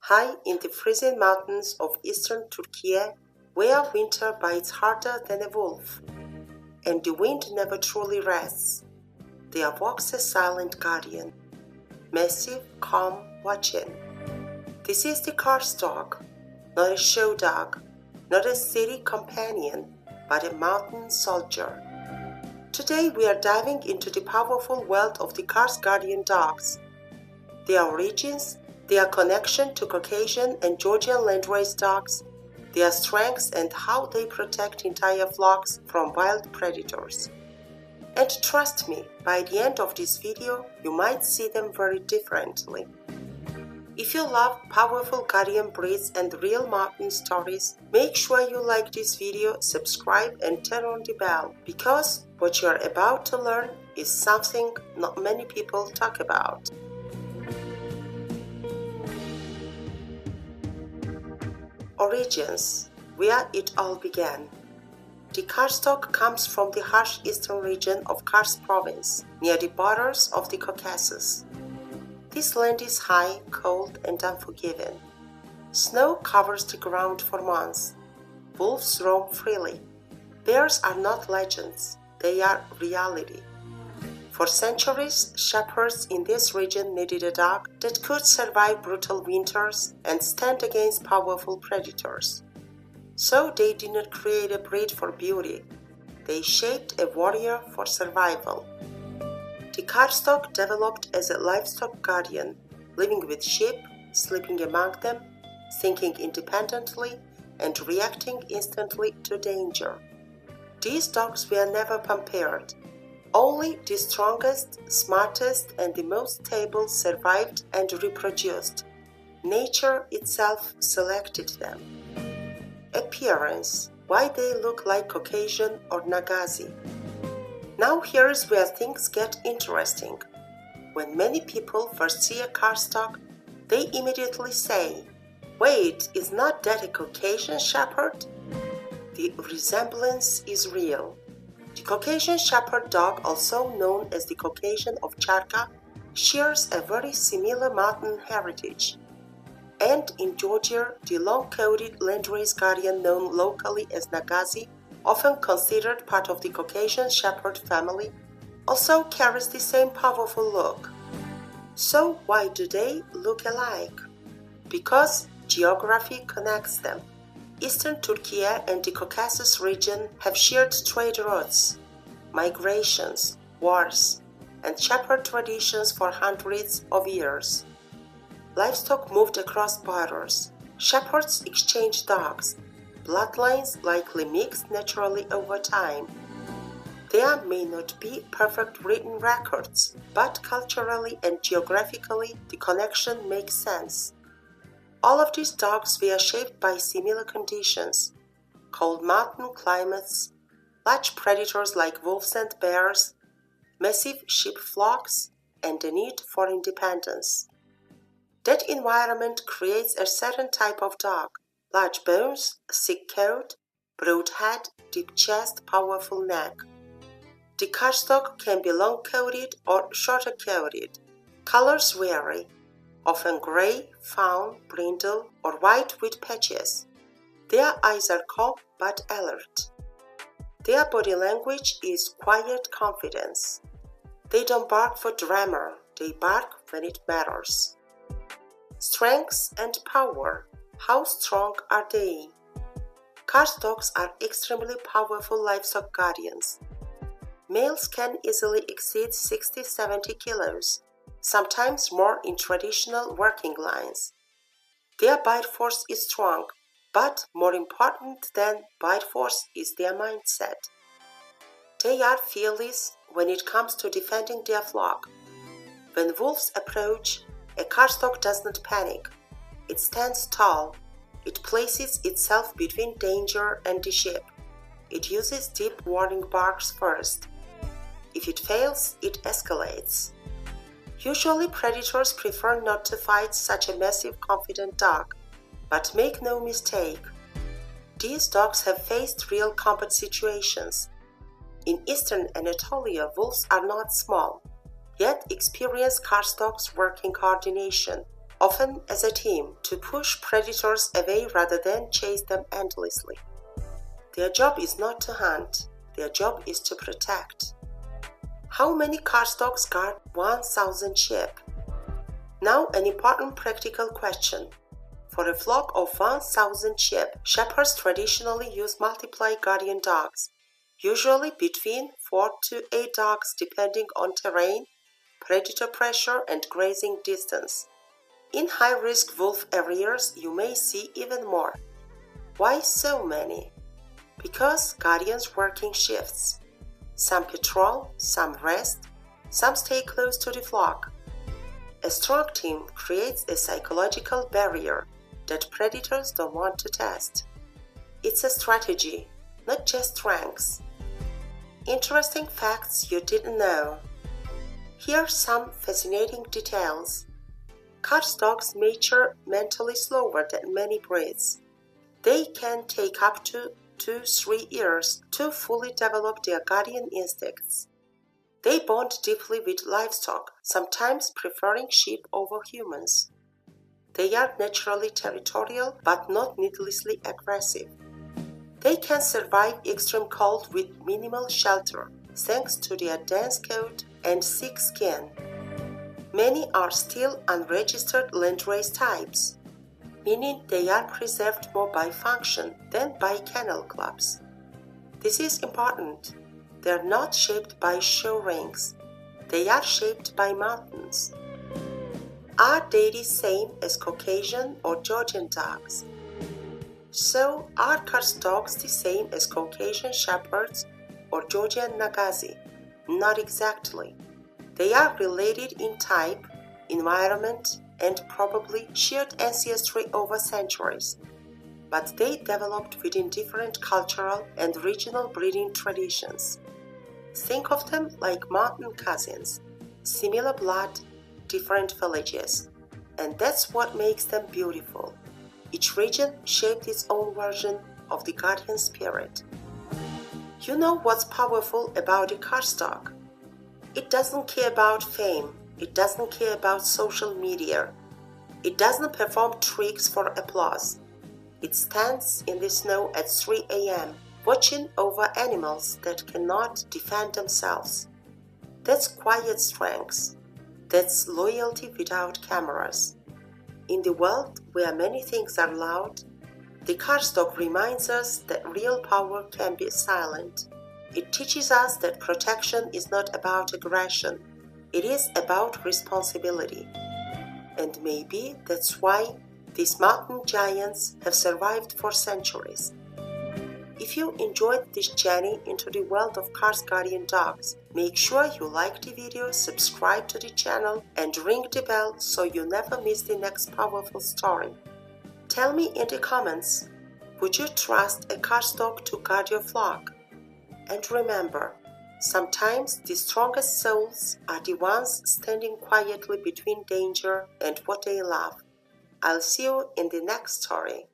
high in the freezing mountains of eastern Turkiye, where winter bites harder than a wolf, and the wind never truly rests. There walks a silent guardian, massive, calm, watching. This is the Kars dog, not a show dog, not a city companion, but a mountain soldier. Today we are diving into the powerful world of the Kars guardian dogs, their origins, their connection to Caucasian and Georgian landrace dogs, their strengths and how they protect entire flocks from wild predators. And trust me, by the end of this video, you might see them very differently. If you love powerful guardian breeds and real mountain stories, make sure you like this video, subscribe and turn on the bell, because what you are about to learn is something not many people talk about. Origins, where it all began. The Kars dog comes from the harsh eastern region of Kars province, near the borders of the Caucasus. This land is high, cold, and unforgiving. Snow covers the ground for months. Wolves roam freely. Bears are not legends, they are reality. For centuries, shepherds in this region needed a dog that could survive brutal winters and stand against powerful predators. So they did not create a breed for beauty, they shaped a warrior for survival. The Kars dog developed as a livestock guardian, living with sheep, sleeping among them, thinking independently, and reacting instantly to danger. These dogs were never pampered. Only the strongest, smartest, and the most stable survived and reproduced. Nature itself selected them. Appearance, why they look like Caucasian or Nagazi. Now here's where things get interesting. When many people first see a Kars dog, they immediately say, "Wait, is not that a Caucasian Shepherd?" The resemblance is real. The Caucasian Shepherd dog, also known as the Caucasian Ovcharka, shares a very similar mountain heritage. And in Georgia, the long-coated landrace guardian known locally as Nagazi, often considered part of the Caucasian Shepherd family, also carries the same powerful look. So why do they look alike? Because geography connects them. Eastern Turkiye and the Caucasus region have shared trade routes, migrations, wars, and shepherd traditions for hundreds of years. Livestock moved across borders. Shepherds exchanged dogs. Bloodlines likely mixed naturally over time. There may not be perfect written records, but culturally and geographically the connection makes sense. All of these dogs were shaped by similar conditions: cold mountain climates, large predators like wolves and bears, massive sheep flocks, and the need for independence. That environment creates a certain type of dog: large bones, thick coat, broad head, deep chest, powerful neck. The Kars dog can be long-coated or shorter-coated. Colors vary, often gray, fawn, brindle, or white with patches. Their eyes are calm but alert. Their body language is quiet confidence. They don't bark for drama, they bark when it matters. Strengths and power. How strong are they? Kars dogs are extremely powerful livestock guardians. Males can easily exceed 60-70 kilos, sometimes more in traditional working lines. Their bite force is strong, but more important than bite force is their mindset. They are fearless when it comes to defending their flock. When wolves approach, a Kars dog does not panic. It stands tall. It places itself between danger and the sheep. It uses deep warning barks first. If it fails, it escalates. Usually predators prefer not to fight such a massive, confident dog, but make no mistake, these dogs have faced real combat situations. In eastern Anatolia, wolves are not small, yet experience Kars dogs work in coordination, often as a team, to push predators away rather than chase them endlessly. Their job is not to hunt, their job is to protect. How many cart dogs guard 1,000 sheep? Now an important practical question. For a flock of 1,000 sheep, shepherds traditionally use multiple guardian dogs, usually between 4 to 8 dogs depending on terrain, predator pressure, and grazing distance. In high-risk wolf areas, you may see even more. Why so many? Because guardians work in shifts. Some patrol, some rest, some stay close to the flock. A strong team creates a psychological barrier that predators don't want to test. It's a strategy, not just strengths. Interesting facts you didn't know. Here are some fascinating details. Cart dogs mature mentally slower than many breeds. They can take up to 2-3 years to fully develop their guardian instincts. They bond deeply with livestock, sometimes preferring sheep over humans. They are naturally territorial but not needlessly aggressive. They can survive extreme cold with minimal shelter, thanks to their dense coat and thick skin. Many are still unregistered landrace types, meaning they are preserved more by function than by kennel clubs. This is important. They are not shaped by show rings. They are shaped by mountains. Are they the same as Caucasian or Georgian dogs? So, are cart dogs the same as Caucasian Shepherds or Georgian Nagazi? Not exactly. They are related in type, environment, and probably shared ancestry over centuries, but they developed within different cultural and regional breeding traditions. Think of them like mountain cousins, similar blood, different villages, and that's what makes them beautiful. Each region shaped its own version of the guardian spirit. You know what's powerful about a cart dog? It doesn't care about fame. It doesn't care about social media. It doesn't perform tricks for applause. It stands in the snow at 3 a.m., watching over animals that cannot defend themselves. That's quiet strength. That's loyalty without cameras. In the world where many things are loud, the cart dog reminds us that real power can be silent. It teaches us that protection is not about aggression. It is about responsibility. And maybe that's why these mountain giants have survived for centuries. If you enjoyed this journey into the world of cart guardian dogs, make sure you like the video, subscribe to the channel, and ring the bell so you never miss the next powerful story. Tell me in the comments, would you trust a cart dog to guard your flock? And remember, sometimes the strongest souls are the ones standing quietly between danger and what they love. I'll see you in the next story.